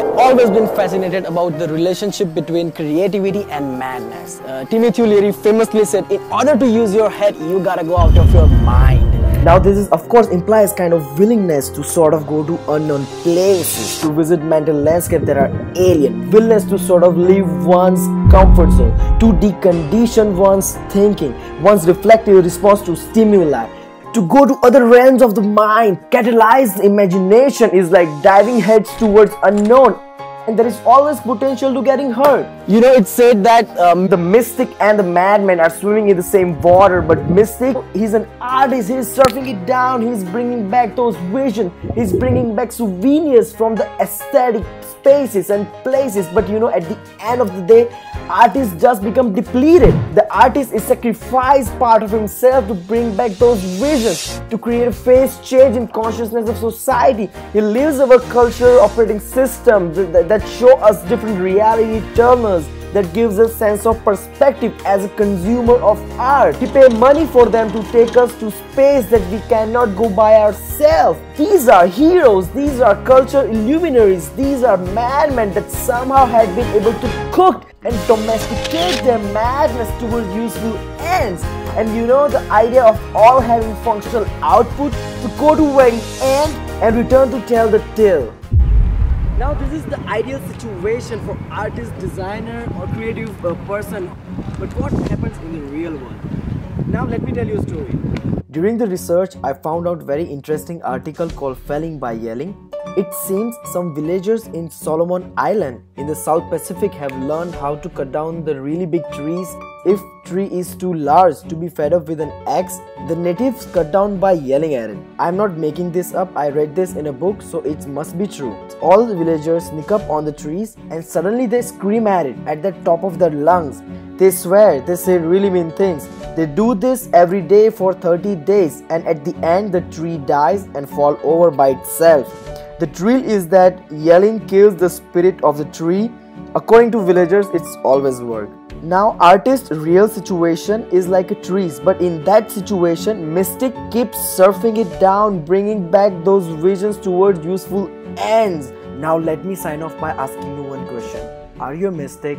always been fascinated about the relationship between creativity and madness. Timothy Leary famously said, in order to use your head, you gotta go out of your mind. Now this is of course implies kind of willingness to sort of go to unknown places, to visit mental landscape that are alien, willingness to sort of leave one's comfort zone, to decondition one's thinking, one's reflective response to stimuli, to go to other realms of the mind. Catalyzed imagination is like diving heads towards unknown, and there is always potential to getting hurt. You know, it's said that the mystic and the madman are swimming in the same water, but mystic, he's an artist, he's surfing it down, he's bringing back those visions, he's bringing back souvenirs from the aesthetic spaces and places. But you know, at the end of the day, artists just become depleted. The artist is sacrifice part of himself to bring back those visions, to create a phase change in consciousness of society. He lives our culture operating system that show us different reality terminals, that gives us sense of perspective as a consumer of art. We pay money for them to take us to space that we cannot go by ourselves. These are heroes, these are culture luminaries, these are madmen that somehow had been able to cook and domesticate their madness towards useful ends. And you know, the idea of all having functional output, to go to an end and return to tell the tale. Now this is the ideal situation for artist, designer or creative person, but what happens in the real world? Now let me tell you a story. During the research, I found out very interesting article called Felling by Yelling. It seems some villagers in Solomon Island in the South Pacific have learned how to cut down the really big trees. If tree is too large to be fed up with an axe, the natives cut down by yelling at it. I'm not making this up, I read this in a book, so it must be true. All the villagers sneak up on the trees and suddenly they scream at it at the top of their lungs. They swear, they say really mean things. They do this every day for 30 days, and at the end the tree dies and falls over by itself. The drill is that yelling kills the spirit of the tree. According to villagers, it's always worked. Now artist's real situation is like a tree's, but in that situation, mystic keeps surfing it down, bringing back those visions towards useful ends. Now let me sign off by asking you one question. Are you a mystic?